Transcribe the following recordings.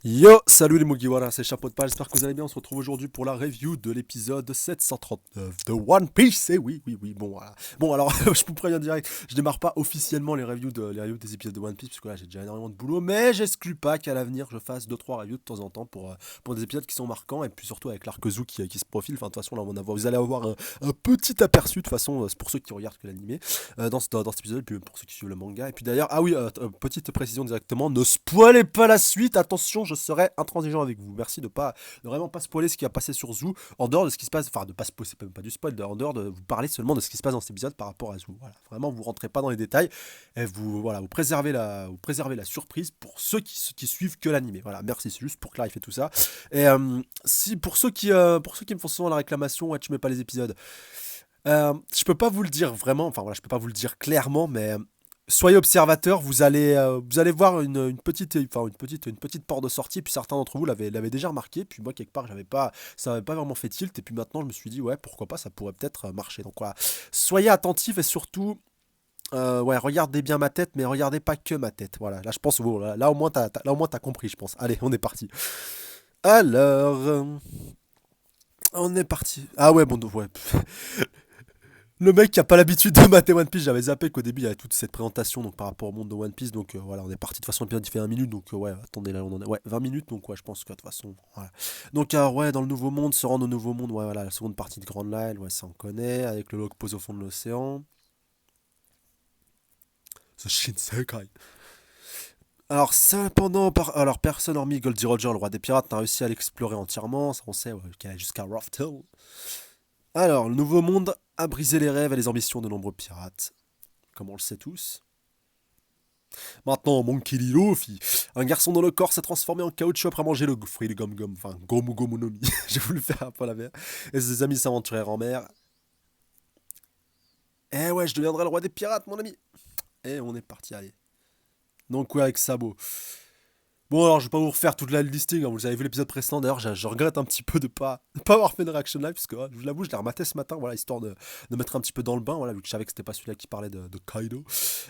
Yo, salut les Mugiwara, c'est Chapeau de Page, j'espère que vous allez bien. On se retrouve aujourd'hui pour la review de l'épisode 739 de One Piece. Et oui, oui, oui, bon, voilà. Bon, alors, je vous préviens direct, je démarre pas officiellement les reviews des épisodes de One Piece, parce que là, j'ai déjà énormément de boulot, mais j'exclus pas qu'à l'avenir, je fasse deux trois reviews de temps en temps pour des épisodes qui sont marquants, et puis surtout avec l'arc Zou qui se profile. Enfin, de toute façon, là, vous allez avoir un petit aperçu, de toute façon, c'est pour ceux qui regardent que l'animé, dans cet épisode, et puis pour ceux qui suivent le manga. Et puis d'ailleurs, ah oui, petite précision directement, ne spoilez pas la suite, attention, je serai intransigeant avec vous. Merci de vraiment pas spoiler ce qui a passé sur Zou, en dehors de ce qui se passe, enfin de pas spoiler, c'est même pas du spoil, en dehors de vous parler seulement de ce qui se passe dans cet épisode par rapport à Zou. Voilà, vraiment vous rentrez pas dans les détails et vous préservez la surprise pour ceux qui suivent que l'animé. Voilà, merci, c'est juste pour clarifier tout ça. Et si pour ceux qui me font souvent la réclamation, ouais, tu mets pas les épisodes. Je peux pas vous le dire vraiment, enfin voilà, je peux pas vous le dire clairement, mais soyez observateur, vous allez voir une petite porte de sortie, puis certains d'entre vous l'avaient déjà remarqué, puis moi quelque part ça m'avait pas vraiment fait tilt, et puis maintenant je me suis dit ouais pourquoi pas, ça pourrait peut-être marcher. Donc voilà, soyez attentifs et surtout ouais regardez bien ma tête, mais regardez pas que ma tête. Voilà, là je pense bon, là au moins là au moins t'as compris, je pense. Allez, on est parti. Alors, on est parti. Ah ouais bon donc, ouais. Le mec qui a pas l'habitude de mater One Piece, j'avais zappé qu'au début il y avait toute cette présentation donc par rapport au monde de One Piece, donc voilà, on est parti. De toute façon l'épisode il fait 1 minute, donc ouais, attendez, là on en est, ouais, 20 minutes, donc ouais, je pense que de toute façon, voilà. Donc ouais, dans le nouveau monde, se rendre au nouveau monde, ouais, voilà, la seconde partie de Grand Line, ouais, ça on connaît, avec le log pose au fond de l'océan. The Shinsekai. Alors personne hormis Goldie Roger, le roi des pirates, n'a réussi à l'explorer entièrement, ça on sait, ouais, qu'il allait jusqu'à Raftel. Alors, le nouveau monde a brisé les rêves et les ambitions de nombreux pirates, comme on le sait tous. Maintenant, Monkey D. Luffy, un garçon dont le corps s'est transformé en caoutchouc après manger le fruit de Gom Gom, enfin Gomu Gomu no Mi. J'ai voulu faire un peu la mer. Et ses amis s'aventurèrent en mer. Eh ouais, je deviendrai le roi des pirates, mon ami. Et on est parti, allez. Donc ouais, avec Sabo. Bon alors, je vais pas vous refaire toute la listing, hein, vous avez vu l'épisode précédent, d'ailleurs je regrette un petit peu de pas avoir fait une reaction live, parce que je vous l'avoue, je l'ai rematé ce matin, voilà, histoire de mettre un petit peu dans le bain, voilà, vu que je savais que c'était pas celui-là qui parlait de Kaido.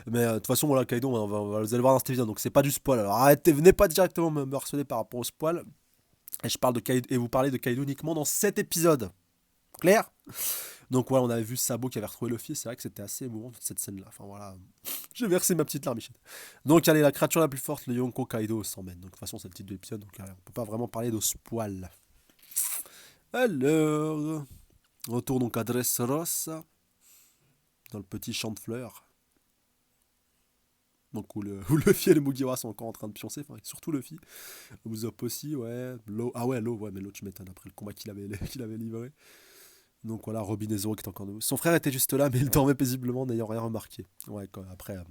Mais de toute façon, voilà, Kaido, vous allez voir dans cette vidéo, donc c'est pas du spoil, alors arrêtez, venez pas directement me harceler par rapport au spoil, et je parle de Kaido, et vous parlez de Kaido uniquement dans cet épisode. Clair? Donc voilà, on avait vu Sabo qui avait retrouvé Luffy, c'est vrai que c'était assez émouvant toute cette scène-là. Enfin voilà, j'ai versé ma petite larmichette. Donc allez, la créature la plus forte, le Yonko Kaido s'emmène. Donc de toute façon, c'est le titre de l'épisode, donc on peut pas vraiment parler de spoil. Alors, retour donc à Dressrosa, dans le petit champ de fleurs. Donc où Luffy et les Mugiwara sont encore en train de pioncer, enfin surtout Luffy. Usopp aussi, ouais. Law, ah ouais, Law, ouais, mais Law tu m'étonnes après le combat qu'il avait livré. Donc voilà, Robin et Zoro qui est encore debout. Son frère était juste là, mais il dormait paisiblement, n'ayant rien remarqué. Ouais, quoi, après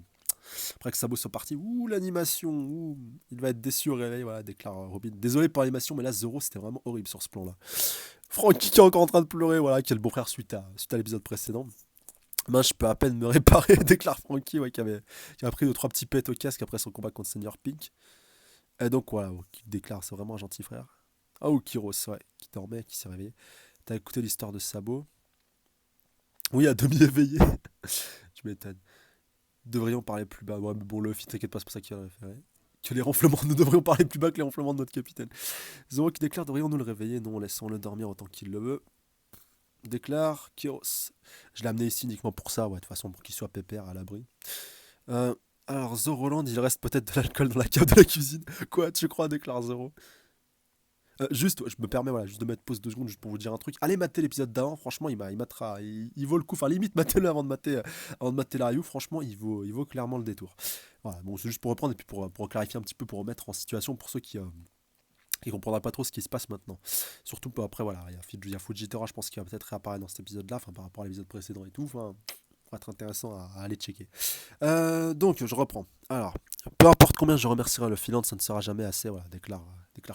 que Sabo soit parti, ouh, l'animation, ouh, il va être déçu au réveil, voilà, déclare Robin. Désolé pour l'animation, mais là, Zoro, c'était vraiment horrible sur ce plan-là. Frankie qui est encore en train de pleurer, voilà, qui est le beau-frère suite à l'épisode précédent. Ben, je peux à peine me réparer, déclare Frankie, ouais, qui a pris 2-3 petits pets au casque après son combat contre Senior Pink. Et donc, voilà, qui déclare, c'est vraiment un gentil frère. Ah, ou Kiros, ouais, qui dormait, qui s'est réveillé. T'as écouté l'histoire de Sabo? Oui, à demi éveillé. Tu m'étonnes. Devrions parler plus bas. Ouais, mais bon, Luffy, t'inquiète pas, c'est pour ça qu'il a référé. Que les ronflements, nous devrions parler plus bas que les ronflements de notre capitaine. Zoro qui déclare, devrions-nous le réveiller? Non, laissons-le dormir autant qu'il le veut. Déclare Kyros. Je l'ai amené ici uniquement pour ça, ouais, de toute façon, pour qu'il soit pépère à l'abri. Euh, alors, Zoroland, il reste peut-être de l'alcool dans la cave de la cuisine. Quoi, tu crois, déclare Zoro. Juste, je me permets voilà, juste de mettre pause 2 secondes juste pour vous dire un truc. Allez mater l'épisode d'avant, franchement, il vaut le coup. Enfin, limite, matez-le avant de mater la review. Franchement, il vaut clairement le détour. Voilà, bon, c'est juste pour reprendre et puis pour clarifier un petit peu, pour remettre en situation pour ceux qui comprendraient pas trop ce qui se passe maintenant. Surtout après, voilà, il y a Fujitora, je pense qu'il va peut-être réapparaître dans cet épisode-là, enfin, par rapport à l'épisode précédent et tout. Enfin, ça va être intéressant à aller checker. Donc, je reprends. Alors, peu importe combien je remercierai le filant, ça ne sera jamais assez, voilà, déclare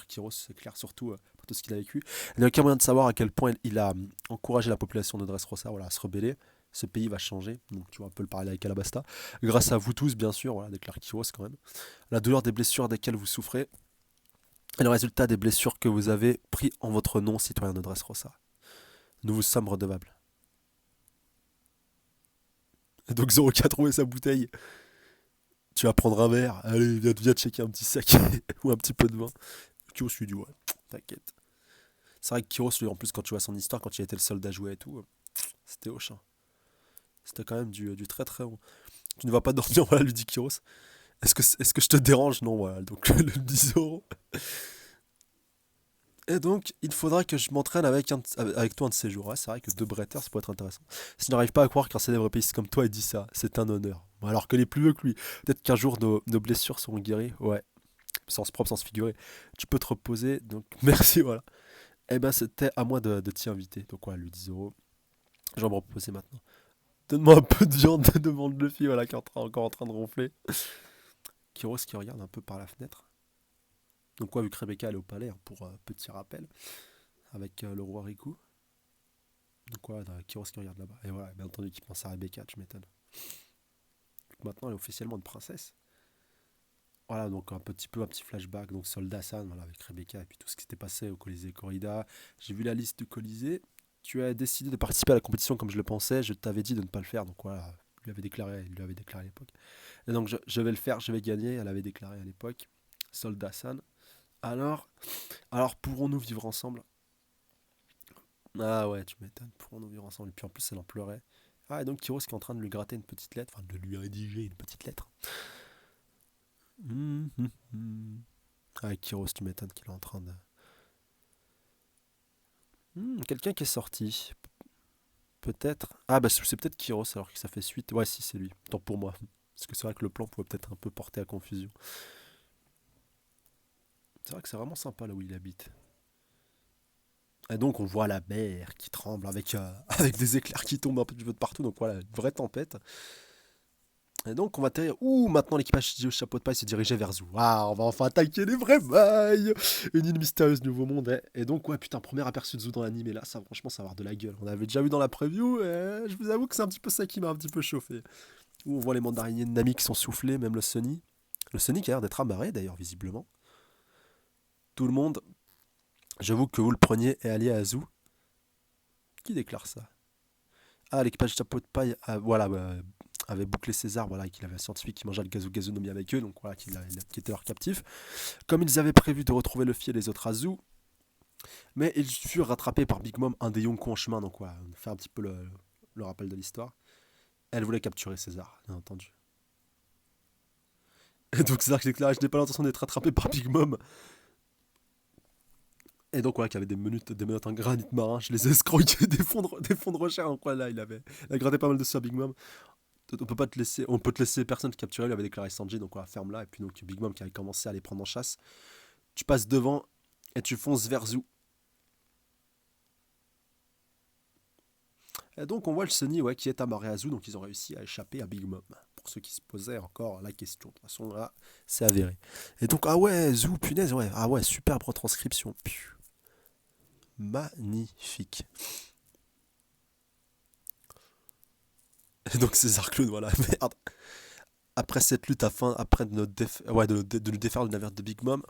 Kyros, c'est clair, surtout pour tout ce qu'il a vécu. Il n'y a aucun moyen de savoir à quel point il a encouragé la population de Dressrosa, voilà, à se rebeller. Ce pays va changer, donc tu vois un peu le parallèle avec Alabasta. Grâce à vous tous, bien sûr, voilà, déclare Kyros quand même. La douleur des blessures desquelles vous souffrez est le résultat des blessures que vous avez pris en votre nom, citoyen de Dressrosa. Nous vous sommes redevables. Et donc Zoro qui a trouvé sa bouteille. Tu vas prendre un verre, allez, viens checker un petit sac ou un petit peu de vin. Kyros lui dit ouais, t'inquiète. C'est vrai que Kyros, lui, en plus, quand tu vois son histoire, quand il était le soldat joué et tout, c'était au champ. C'était quand même du très très bon. Tu ne vas pas dormir, voilà, lui dit Kyros. Est-ce que je te dérange? Non, voilà, donc le 10 euros. Et donc, il faudra que je m'entraîne avec toi un de ces jours. Ouais, c'est vrai que deux bretters, ça pourrait être intéressant. Je n'arrive pas à croire qu'un célèbre épéiste comme toi ait dit ça. C'est un honneur. Bon, alors qu'elle est plus vieux que lui. Peut-être qu'un jour nos blessures seront guéries. Ouais, sens propre, sens figuré. Tu peux te reposer. Donc, merci, voilà. Eh ben, c'était à moi de t'y inviter. Donc, voilà, lui 10 euros. Je vais me reposer maintenant. Donne-moi un peu de viande, demande le fille, voilà, qui est encore en train de ronfler. Kyros qui regarde un peu par la fenêtre. Donc, quoi, vu que Rebecca elle est au palais, hein, pour petit rappel, avec le roi Riku. Donc voilà, Kyros qui regarde là-bas. Et voilà, bien entendu qu'il pense à Rebecca, tu m'étonnes. Donc maintenant, elle est officiellement une princesse. Voilà, donc un petit flashback. Donc Soldat San, voilà, avec Rebecca, et puis tout ce qui s'était passé au Colisée Corrida. J'ai vu la liste du Colisée. Tu as décidé de participer à la compétition comme je le pensais. Je t'avais dit de ne pas le faire. Donc voilà, il lui avait déclaré à l'époque. Et donc je vais le faire, je vais gagner. Elle avait déclaré à l'époque. Soldat San. Alors, alors pourrons-nous vivre ensemble? Ah ouais, tu m'étonnes. Pourrons-nous vivre ensemble? Et puis en plus, elle en pleurait. Ah, et donc Kyros qui est en train de lui gratter une petite lettre, enfin de lui rédiger une petite lettre. Hum, hum, hum. Ah, Kyros, tu m'étonnes qu'il est en train de. Quelqu'un qui est sorti. Peut-être. Ah, bah c'est peut-être Kyros alors que ça fait suite. Ouais, si, c'est lui. Tant pour moi. Parce que c'est vrai que le plan pouvait peut-être un peu porter à confusion. C'est vrai que c'est vraiment sympa là où il habite. Et donc on voit la mer qui tremble avec, avec des éclairs qui tombent un peu de partout. Donc voilà, une vraie tempête. Et donc on va atterrir. Ouh, maintenant l'équipage du chapeau de paille se dirigeait vers Zou. Ah, on va enfin attaquer les vrais mailles. Une île mystérieuse, nouveau monde. Et donc, ouais, putain, premier aperçu de Zou dans l'anime. Et là, ça, franchement, ça va avoir de la gueule. On avait déjà vu dans la preview. Et je vous avoue que c'est un petit peu ça qui m'a un petit peu chauffé. Où on voit les mandariniers de Nami qui sont soufflés, même le Sunny. Le Sunny qui a l'air d'être amarré d'ailleurs, visiblement. Tout le monde, j'avoue que vous le preniez et allié à Zou. Qui déclare ça? Ah, l'équipage de chapeau de paille, voilà, avait bouclé ses arbres, voilà, qu'il avait un scientifique qui mangeait le gazu gazu nomi avec eux, donc voilà, qui était leur captif. Comme ils avaient prévu de retrouver le fil et les autres à Zou, mais ils furent rattrapés par Big Mom, un des Yonko en chemin, donc voilà, on fait un petit peu le rappel de l'histoire. Elle voulait capturer César, bien entendu. Et donc César qui déclare, je n'ai pas l'intention d'être rattrapé par Big Mom. Et donc voilà, qu'il y avait des menottes en granit marin, je les ai escroqués des fonds de recherche, donc voilà, il a gratté pas mal de ça à Big Mom. On peut pas te laisser, on peut te laisser personne te capturer, lui avait déclaré Sanji, donc voilà, ferme là. Et puis donc Big Mom qui avait commencé à les prendre en chasse. Tu passes devant et tu fonces vers Zou. Et donc on voit le Sunny, ouais, qui est amarré à Zou, donc ils ont réussi à échapper à Big Mom. Pour ceux qui se posaient encore la question, de toute façon là, c'est avéré. Et donc ah ouais, Zou, punaise, ouais, ah ouais, superbe retranscription. Magnifique. Et donc César Clown, voilà, merde. Après cette lutte après de nous défaire du navire de Big Mom,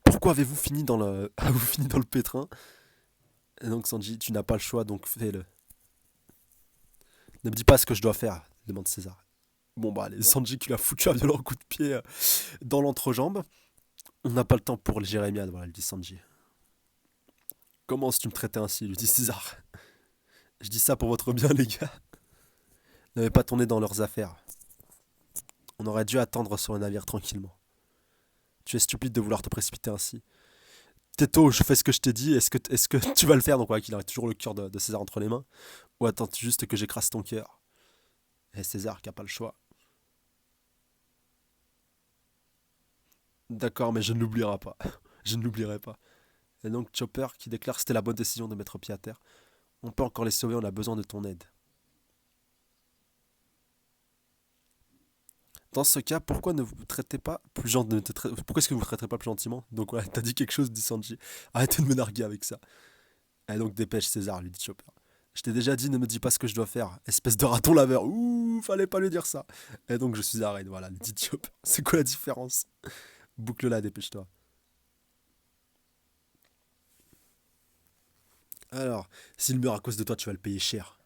pourquoi avez-vous fini dans le, avez-vous fini dans le pétrin? Et donc Sanji, tu n'as pas le choix, donc fais-le. Ne me dis pas ce que je dois faire, demande César. Bon bah allez, Sanji qui lui a foutu un violent coup de pied dans l'entrejambe. On n'a pas le temps pour le Jérémiade, voilà, lui dit Sanji. Comment si tu me traitais ainsi, lui dit César. Je dis ça pour votre bien, les gars. N'avez pas tourné dans leurs affaires. On aurait dû attendre sur le navire tranquillement. Tu es stupide de vouloir te précipiter ainsi. Teto, je fais ce que je t'ai dit, est-ce que tu vas le faire? Donc, ouais, qu'il aurait toujours le cœur de César entre les mains. Ou attends juste que j'écrase ton cœur. Et César qui a pas le choix. D'accord, mais je ne l'oublierai pas. Je ne l'oublierai pas. Et donc Chopper qui déclare que c'était la bonne décision de mettre pied à terre. On peut encore les sauver, on a besoin de ton aide. Dans ce cas, pourquoi ne vous traitez pas plus gentiment? Pourquoi est-ce que vous ne traiterez pas plus gentiment? Donc voilà, t'as dit quelque chose, dit Sanji. Arrêtez de me narguer avec ça. Et donc dépêche César, lui dit Chopper. Je t'ai déjà dit, ne me dis pas ce que je dois faire. Espèce de raton laveur. Ouh, fallait pas lui dire ça. Et donc je suis arrêté, voilà, lui dit Chopper. C'est quoi la différence? Boucle-la, dépêche-toi. Alors, s'il meurt à cause de toi, tu vas le payer cher.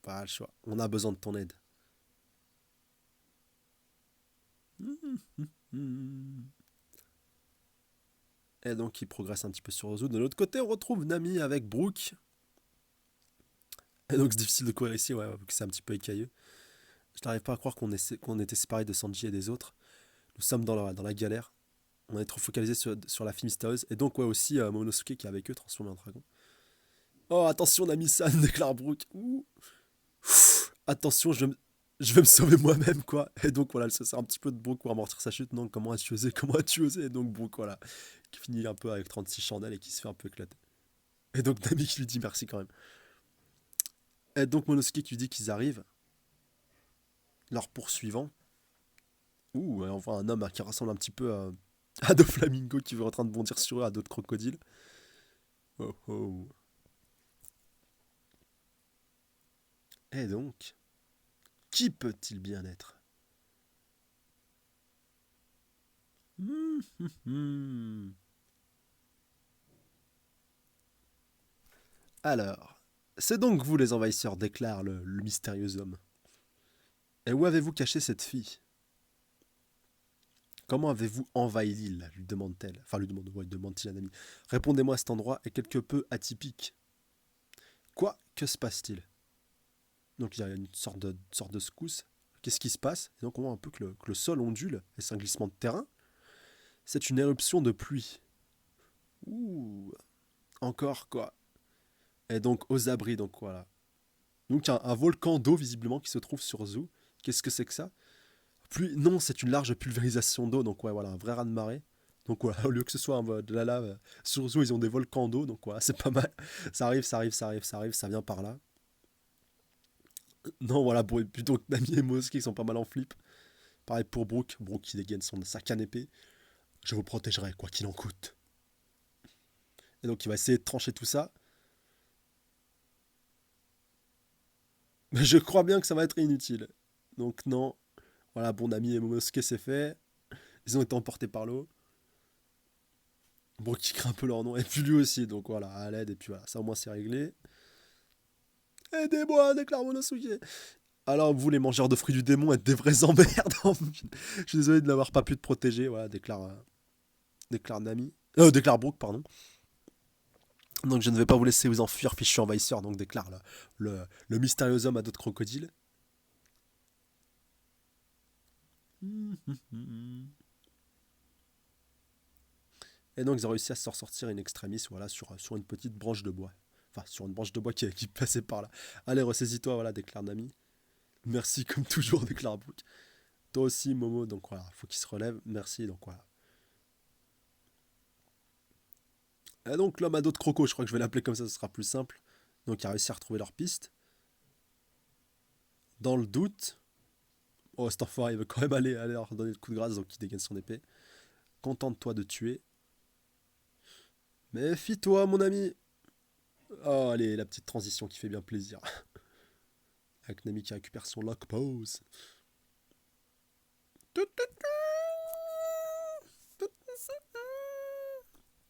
Pas le choix. On a besoin de ton aide. Et donc il progresse un petit peu sur Ozu. De l'autre côté, on retrouve Nami avec Brook. Et donc c'est difficile de courir ici, ouais, vu que c'est un petit peu écailleux. Je n'arrive pas à croire qu'on était séparés de Sanji et des autres. Nous sommes dans la galère. On est trop focalisé sur la fille mystérieuse. Et donc, ouais, aussi Momonosuke qui est avec eux, transformé en dragon. Oh, attention, Nami-san, déclare Brook. Ouh. Attention, je vais me sauver moi-même, quoi. Et donc, voilà, ça sert un petit peu de Brook pour amortir sa chute. Non, comment as-tu osé? Comment as-tu osé? Et donc, Brook, voilà, qui finit un peu avec 36 chandelles et qui se fait un peu éclater. Et donc, Nami qui lui dit merci quand même. Et donc, Momonosuke qui lui dit qu'ils arrivent. Leur poursuivant. Ouh, et on voit un homme qui ressemble un petit peu à deux flamingos qui veut en train de bondir sur eux, à d'autres crocodiles. Oh oh. Et donc, qui peut-il bien être? Alors, c'est donc vous les envahisseurs, déclare le mystérieux homme. Et où avez-vous caché cette fille? Comment avez-vous envahi l'île lui demande-t-elle. Enfin, demande-t-il à un ami. Répondez-moi, cet endroit est quelque peu atypique. Quoi? Que se passe-t-il? Donc il y a une sorte de secousse. Qu'est-ce qui se passe? Et donc on voit un peu que le sol ondule, et c'est un glissement de terrain. C'est une éruption de pluie. Ouh, encore quoi. Et donc aux abris, donc voilà. Donc un volcan d'eau visiblement qui se trouve sur Zou. Qu'est-ce que c'est que ça? Non, c'est une large pulvérisation d'eau, donc ouais, voilà, un vrai raz-de-marée. Donc voilà, au lieu que ce soit de la lave, sur Zou, ils ont des volcans d'eau, donc voilà, c'est pas mal. Ça arrive, ça vient par là. Non, voilà, plutôt que Nami et Mosuke qui sont pas mal en flip. Pareil pour Brook, qui dégaine sa canne épée. Je vous protégerai, quoi qu'il en coûte. Et donc il va essayer de trancher tout ça. Mais je crois bien que ça va être inutile. Donc non. Voilà, bon, Nami et Momosuke, c'est fait. Ils ont été emportés par l'eau. Brook qui craint un peu leur nom. Et puis lui aussi, donc voilà, à l'aide. Et puis voilà, ça au moins c'est réglé. Aidez-moi, déclare Momosuke. Alors vous, les mangeurs de fruits du démon, êtes des vrais emmerdants. Je suis désolé de n'avoir pas pu te protéger. Voilà, déclare Nami. Déclare Brook, pardon. Donc je ne vais pas vous laisser vous enfuir, fichu envahisseur, donc déclare le mystérieux homme à d'autres crocodiles. Et donc ils ont réussi à se ressortir in extremis, voilà, sur une petite branche de bois. Enfin, sur une branche de bois qui passait par là. Allez, ressaisis-toi, voilà, déclare Nami. Merci comme toujours, déclare Brook. Toi aussi, Momo, donc voilà, faut qu'il se relève. Merci, donc voilà. Et donc l'homme à d'autres crocos, je crois que je vais l'appeler comme ça, ce sera plus simple. Donc il a réussi à retrouver leur piste. Dans le doute, oh, cet enfoiré, il veut quand même aller leur donner le coup de grâce, donc il dégaine son épée. Contente-toi de tuer. Méfie-toi, mon ami. Oh, allez, la petite transition qui fait bien plaisir. Avec Nami qui récupère son lock pose.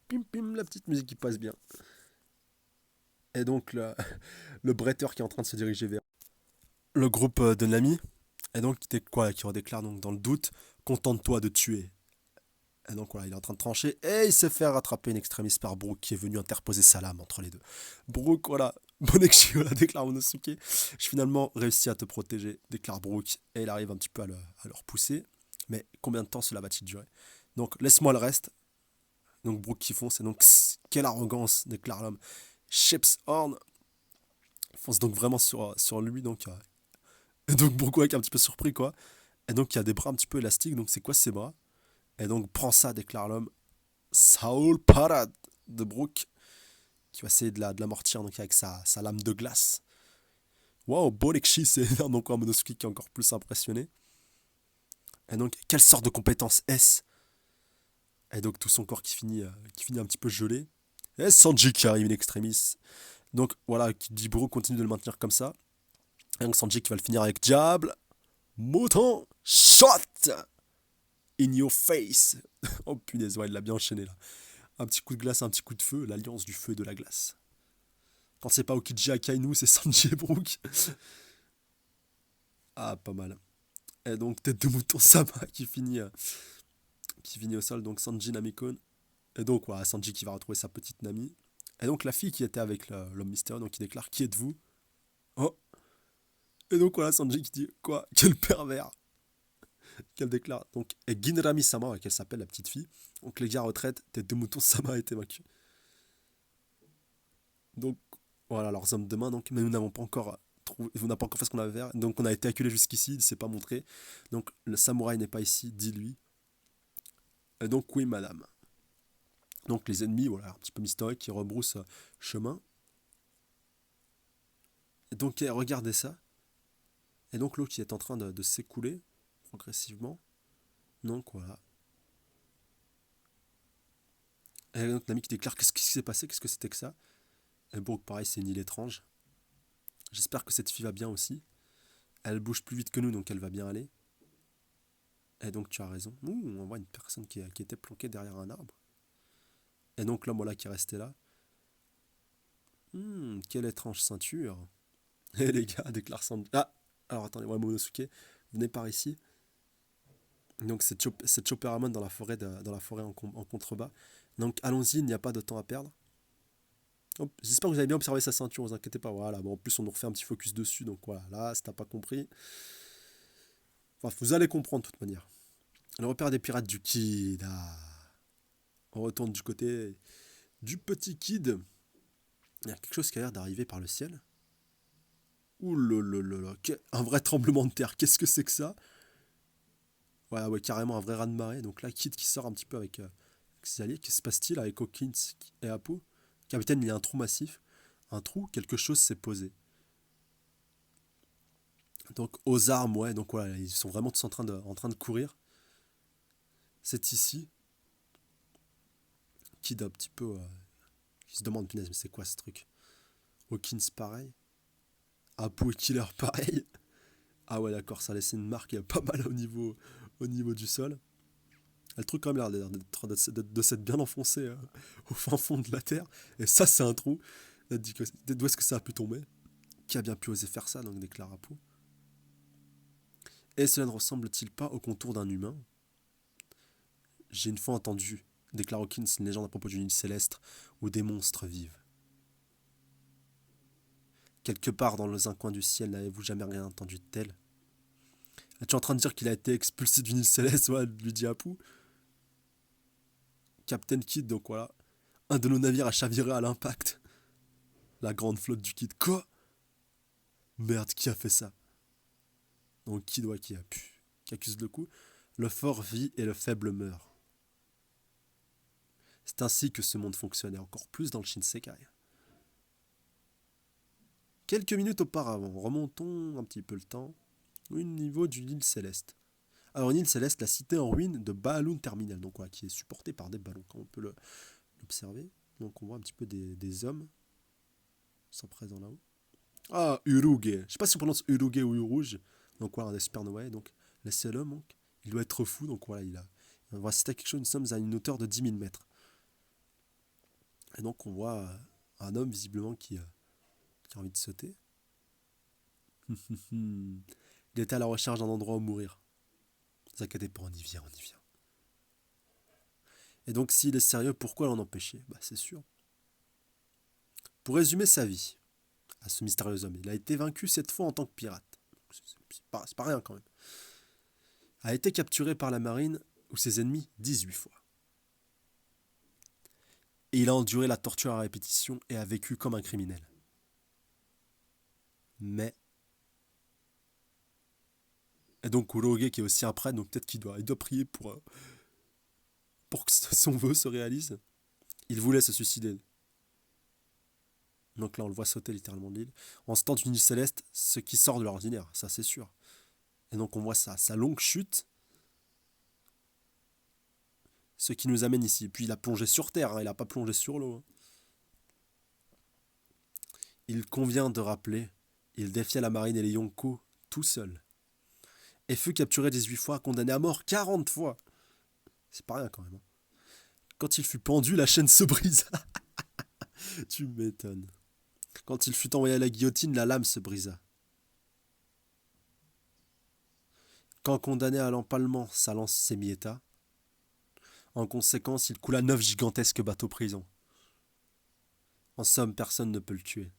Pim pim, la petite musique qui passe bien. Et donc le bretteur qui est en train de se diriger vers le groupe de Nami. Et donc qui redéclare donc dans le doute, contente-toi de tuer. Et donc voilà, il est en train de trancher et il se fait rattraper une extrémiste par Brook qui est venu interposer sa lame entre les deux. Brook, voilà, Bonekshi, voilà, déclare Momonosuke. J'ai finalement réussi à te protéger, déclare Brook. Et il arrive un petit peu à le repousser. Mais combien de temps cela va-t-il durer? Donc laisse-moi le reste. Donc Brook qui fonce. Et donc, quelle arrogance, déclare l'homme. Ship's Horn fonce donc vraiment sur lui. Et donc Brook est un petit peu surpris, quoi. Et donc il y a des bras un petit peu élastiques. Donc c'est quoi ces bras? Et donc prends ça, déclare l'homme. Saul Parade de Brook qui va essayer de l'amortir donc avec sa lame de glace. Wow, Bolekshi, c'est énorme. Donc un Momonosuke qui est encore plus impressionné. Et donc, quelle sorte de compétence est-ce? Et donc tout son corps qui finit un petit peu gelé. Et Sanji qui arrive in extremis. Donc voilà, Brook continue de le maintenir comme ça. Et donc Sanji qui va le finir avec Diable. Mouton Shot in your face. Oh punaise, ouais, il l'a bien enchaîné là. Un petit coup de glace, un petit coup de feu, l'alliance du feu et de la glace. Quand c'est pas Okiji Akainu, c'est Sanji et Brook. Ah, pas mal. Et donc tête de mouton Sama qui finit au sol, donc Sanji Namikon. Et donc voilà, Sanji qui va retrouver sa petite Nami. Et donc la fille qui était avec l'homme mystérieux, donc il déclare qui êtes-vous? Oh. Et donc voilà, Sanji qui dit quoi? Quel pervers! Qu'elle déclare. Donc, et Ginrami Sama, qu'elle s'appelle la petite fille. Donc les gars retraite, tête de mouton Sama a été vaincu. Donc voilà, leurs hommes de main, donc, mais nous n'avons pas encore trouvé, on n'a pas encore fait ce qu'on avait à faire. Donc on a été acculé jusqu'ici, il ne s'est pas montré. Donc le samouraï n'est pas ici, dis-lui. Et donc oui, madame. Donc les ennemis, voilà, un petit peu mystérieux, qui rebroussent chemin. Et donc regardez ça. Et donc l'eau qui est en train de s'écouler progressivement. Donc voilà. Et donc l'ami qui déclare qu'est-ce qui s'est passé, qu'est-ce que c'était que ça. Et bon, pareil, c'est une île étrange. J'espère que cette fille va bien aussi. Elle bouge plus vite que nous, donc elle va bien aller. Et donc tu as raison. Ouh, on voit une personne qui était planquée derrière un arbre. Et donc l'homme voilà qui est resté là. Quelle étrange ceinture. Et les gars déclarent Sanji. Ah, alors attendez, ouais, Monosuke, venez par ici. Donc c'est Chopper Ramon dans la forêt, dans la forêt en contrebas. Donc allons-y, il n'y a pas de temps à perdre. Hop, j'espère que vous avez bien observé sa ceinture, ne vous inquiétez pas. Voilà, bon, en plus on nous refait un petit focus dessus, donc voilà, là, si t'as pas compris. Enfin, vous allez comprendre de toute manière. Le repère des pirates du Kid. Ah. On retourne du côté du petit Kid. Il y a quelque chose qui a l'air d'arriver par le ciel. Ouh là là là là, un vrai tremblement de terre, qu'est-ce que c'est que ça? Voilà, ouais, carrément un vrai raz-de-marée. Donc là, Kid qui sort un petit peu avec ses alliés. Qu'est-ce qui se passe-t-il avec Hawkins et Apu? Capitaine, il y a un trou massif. Un trou, quelque chose s'est posé. Donc aux armes, ouais, donc voilà, ils sont vraiment tous en train de courir. C'est ici. Kid un petit peu... qui se demande, punaise, mais c'est quoi ce truc? Hawkins pareil. Apu et Killer pareil. Ah ouais, d'accord, ça a laissé une marque pas mal au niveau du sol. Le truc quand même l'air de s'être bien enfoncé au fin fond de la terre. Et ça, c'est un trou. D'où est-ce que ça a pu tomber? Qui a bien pu oser faire ça, donc déclare Apu. Et cela ne ressemble-t-il pas au contour d'un humain? J'ai une fois entendu, déclare Hawkins, une légende à propos d'une île céleste où des monstres vivent. Quelque part dans un coin du ciel, n'avez-vous jamais rien entendu de tel? Es-tu en train de dire qu'il a été expulsé d'une île céleste? Ouais, lui dit Apu. Captain Kidd, donc voilà. Un de nos navires a chaviré à l'impact. La grande flotte du Kidd. Quoi? Merde, qui a fait ça? Donc Kidd, ouais, qui accuse le coup. Le fort vit et le faible meurt. C'est ainsi que ce monde fonctionne, et encore plus dans le Shinsekai. Quelques minutes auparavant, remontons un petit peu le temps, au niveau d'une île céleste. Alors une île céleste, la cité en ruine de Balloon Terminal, donc ouais, qui est supportée par des ballons, comme on peut l'observer. Donc on voit un petit peu des hommes, sont présents là-haut. Ah, Uruge. Je sais pas si on prononce Uruge ou Uruge. Donc voilà, un des supernovae. Donc laissez l'homme, donc, il doit être fou, donc voilà, on va citer quelque chose, nous sommes à une hauteur de 10 000 mètres. Et donc on voit un homme visiblement qui a envie de sauter. Il était à la recherche d'un endroit où mourir. Ne vous inquiétez pas, on y vient, on y vient. Et donc s'il est sérieux, pourquoi l'en empêcher? Bah c'est sûr. Pour résumer sa vie, à ce mystérieux homme, il a été vaincu cette fois en tant que pirate. C'est pas rien quand même. A été capturé par la marine ou ses ennemis 18 fois. Et il a enduré la torture à répétition et a vécu comme un criminel. Mais... Et donc Kuroge qui est aussi un prêtre, donc peut-être qu'il doit prier pour que son vœu se réalise. Il voulait se suicider. Donc là on le voit sauter littéralement de l'île. En ce temps d'une île céleste, ce qui sort de l'ordinaire, ça c'est sûr. Et donc on voit sa longue chute. Ce qui nous amène ici. Puis il a plongé sur terre, hein, il n'a pas plongé sur l'eau. Hein. Il convient de rappeler, il défia la marine et les Yonko tout seul. Et fut capturé 18 fois, condamné à mort 40 fois. C'est pas rien quand même. Hein. Quand il fut pendu, la chaîne se brisa. Tu m'étonnes. Quand il fut envoyé à la guillotine, la lame se brisa. Quand condamné à l'empalement, sa lance s'émietta. En conséquence, il coula 9 gigantesques bateaux-prisons. En somme, personne ne peut le tuer.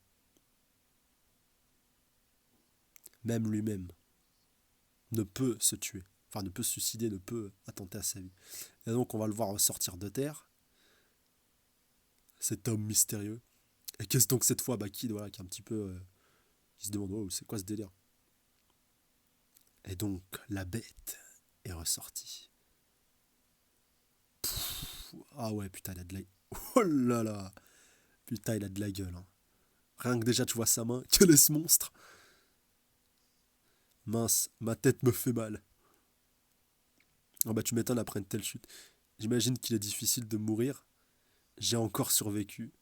Même lui-même ne peut se tuer. Enfin, ne peut se suicider, ne peut attenter à sa vie. Et donc, on va le voir ressortir de terre. Cet homme mystérieux. Et qu'est-ce donc cette fois Kid, voilà, qui est un petit peu... qui se demande, oh, c'est quoi ce délire? Et donc, la bête est ressortie. Ah ouais, putain, il a de la... Oh là là. Putain, il a de la gueule. Hein. Rien que déjà, tu vois sa main. Quel est ce monstre? Mince, ma tête me fait mal. Ah bah tu m'étonnes après une telle chute. J'imagine qu'il est difficile de mourir. J'ai encore survécu.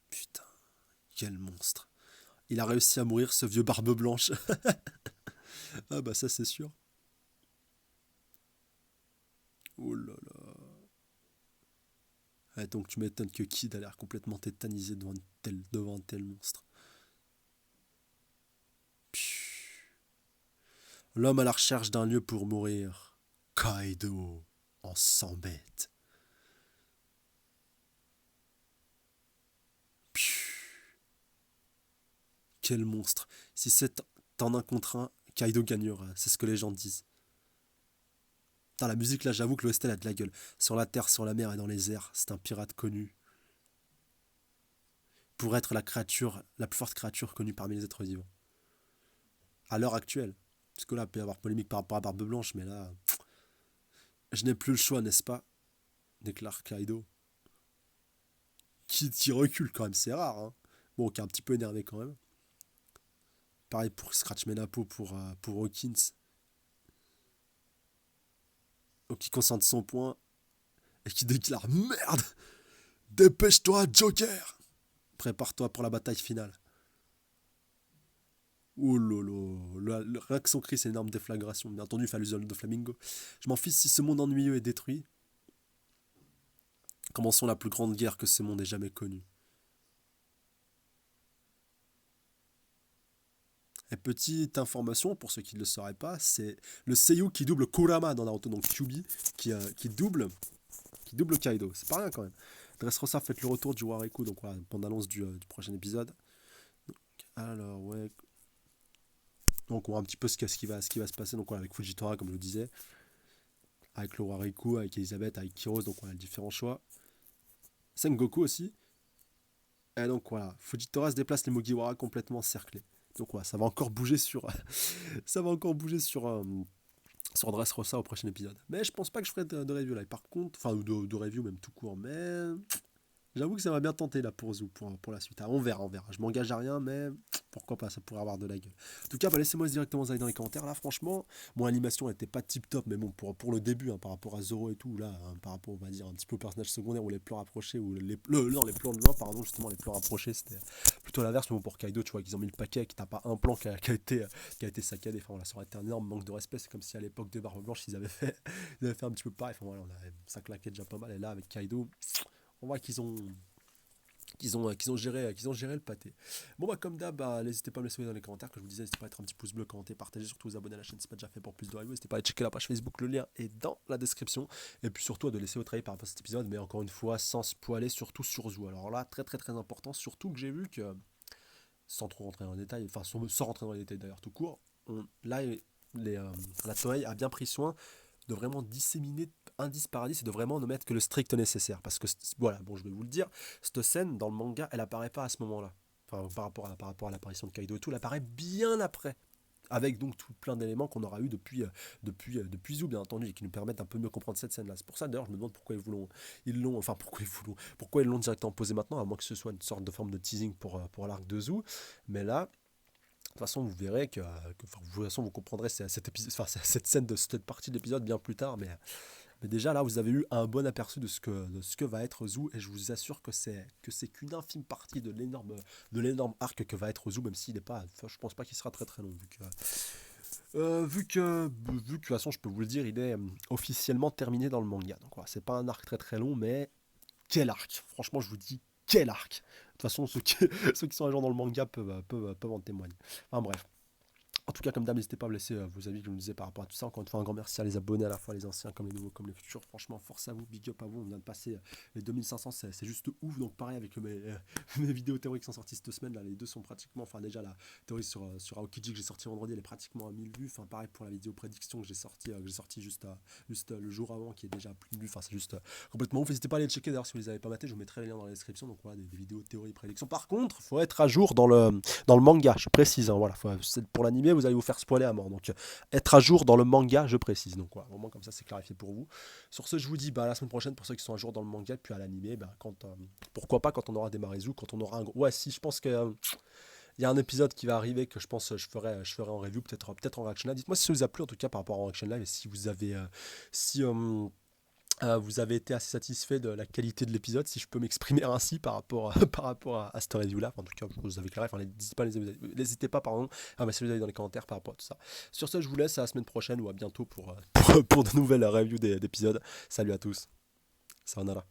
Putain, quel monstre. Il a réussi à mourir, ce vieux barbe blanche. Ah bah ça c'est sûr. Oh là là. Ah, donc tu m'étonnes que Kid a l'air complètement tétanisé devant un tel monstre. L'homme à la recherche d'un lieu pour mourir. Kaido en 100 bêtes. Quel monstre. Si c'est en un contre un, Kaido gagnera. C'est ce que les gens disent. Putain, la musique là, j'avoue que l'OST a de la gueule. Sur la terre, sur la mer et dans les airs, c'est un pirate connu. Pour être la plus forte créature connue parmi les êtres vivants. À l'heure actuelle. Parce que là, il peut y avoir polémique par rapport à Barbe Blanche, mais là, je n'ai plus le choix, n'est-ce pas? Déclare Kaido. Qui recule quand même, c'est rare. Hein. Bon, qui est un petit peu énervé quand même. Pareil pour Scratch Menapo, pour Hawkins. Donc qui concentre son point et qui déclare merde. Dépêche-toi, Joker. Prépare-toi pour la bataille finale. Oh lolo, rien que son cri, c'est une énorme déflagration. Bien entendu, il fait allusion de Flamingo. Je m'en fiche si ce monde ennuyeux est détruit. Commençons la plus grande guerre que ce monde ait jamais connue. Et petite information, pour ceux qui ne le sauraient pas, c'est le seiyuu qui double Kurama dans Naruto, donc Kyuubi, qui double Kaido. C'est pas rien quand même. Dressrosa fait le retour du Wariku, donc voilà, pendant l'annonce du prochain épisode. Donc, alors, ouais. Donc on voit un petit peu ce qui va se passer, donc voilà, avec Fujitora, comme je le disais. Avec le Wariku, avec Elisabeth, avec Kiros, donc on a différents choix. Sengoku aussi. Et donc voilà, Fujitora se déplace les Mugiwara complètement cerclés. Donc voilà, ça va encore bouger sur sur Dressrosa au prochain épisode. Mais je pense pas que je ferai de review là. Par contre, enfin de review même tout court, mais j'avoue que ça m'a bien tenté là pour Zou, pour la suite. Ah, on verra. Je m'engage à rien, mais pourquoi pas, ça pourrait avoir de la gueule. En tout cas, laissez-moi directement dans les commentaires. Là, franchement, mon animation n'était pas tip top, mais bon, pour le début, hein, par rapport à Zoro et tout, là, hein, par rapport, on va dire, un petit peu au personnage secondaire ou les plans rapprochés, ou les plans de loin, pardon, justement, les plans rapprochés, c'était plutôt l'inverse. Mais bon, pour Kaido, tu vois qu'ils ont mis le paquet, que t'as pas un plan qui a été saccadé. Enfin, voilà, ça aurait été un énorme manque de respect. C'est comme si à l'époque de Barbe Blanche, ils avaient fait un petit peu pareil. Enfin, voilà, ça claquait déjà pas mal. Et là, avec Kaido, on voit qu'ils ont géré le pâté. Bon comme d'hab, n'hésitez pas à me laisser dans les commentaires, que je vous disais, n'hésitez pas à mettre un petit pouce bleu, commenter, partager, surtout vous abonner à la chaîne si ce n'est pas déjà fait pour plus de reviews, n'hésitez pas à aller checker la page Facebook, le lien est dans la description, et puis surtout de laisser votre avis par rapport à cet épisode, mais encore une fois, sans spoiler, surtout sur Zou. Alors là, très très très important, surtout que j'ai vu que, sans trop rentrer dans les détails, enfin sans rentrer dans les détails d'ailleurs tout court, la Toei a bien pris soin de vraiment disséminer indice par indice et de vraiment ne mettre que le strict nécessaire. Parce que, voilà, bon, je vais vous le dire, cette scène dans le manga, elle apparaît pas à ce moment-là. Enfin, par rapport à l'apparition de Kaido et tout, elle apparaît bien après. Avec donc tout plein d'éléments qu'on aura eu depuis Zou, bien entendu, et qui nous permettent un peu mieux comprendre cette scène-là. C'est pour ça, d'ailleurs, je me demande pourquoi pourquoi ils l'ont directement posé maintenant, à moins que ce soit une sorte de forme de teasing pour l'arc de Zou. Mais là, de toute façon, vous verrez de toute façon, vous comprendrez cette scène de cette partie de l'épisode bien plus tard, mais déjà là, vous avez eu un bon aperçu de ce que va être Zou, et je vous assure que c'est qu'une infime partie de l'énorme arc que va être Zou, même s'il n'est pas, je pense pas qu'il sera très très long, vu que de toute façon, je peux vous le dire, il est officiellement terminé dans le manga. Donc voilà, c'est pas un arc très très long, mais quel arc! Franchement, je vous dis, quel arc! De toute façon, ceux qui sont à jour dans le manga peuvent en témoigner. Enfin bref. En tout cas, comme d'hab, n'hésitez pas à me laisser vos avis, comme je me disais, par rapport à tout ça. Encore une fois, un grand merci à les abonnés, à la fois les anciens, comme les nouveaux, comme les futurs. Franchement, force à vous, big up à vous. On vient de passer les 2500, c'est juste ouf. Donc, pareil avec mes vidéos théoriques qui sont sorties cette semaine. Là, les deux sont pratiquement. Enfin, déjà, la théorie sur Aokiji que j'ai sorti vendredi, elle est pratiquement à 1000 vues. Enfin, pareil pour la vidéo prédiction que j'ai sorti juste le jour avant, qui est déjà à plus de vues. Enfin, c'est juste complètement ouf. N'hésitez pas à aller le checker. D'ailleurs, si vous les avez pas matés, je vous mettrai les liens dans la description. Donc, voilà, des vidéos théorie prédiction. Par contre, il faut être à jour dans le manga, je précise. Hein, voilà, pour l'animé, vous allez vous faire spoiler à mort. Donc, être à jour dans le manga, je précise. Donc, voilà, au moins comme ça, c'est clarifié pour vous. Sur ce, je vous dis à la semaine prochaine pour ceux qui sont à jour dans le manga, puis à l'animé, pourquoi pas quand on aura des Marizu, quand on aura un gros. Ouais, si, je pense que. Il y a un épisode qui va arriver que je pense je ferai en review, peut-être en reaction live. Dites-moi si ça vous a plu en tout cas par rapport en reaction live et si vous avez été assez satisfait de la qualité de l'épisode, si je peux m'exprimer ainsi par rapport à cette review-là. Enfin, en tout cas, vous avez clair. Enfin, n'hésitez pas à mettre les avis dans les commentaires par rapport à tout ça. Sur ce, je vous laisse à la semaine prochaine ou à bientôt pour de nouvelles reviews d'épisodes. Salut à tous. Sayonara.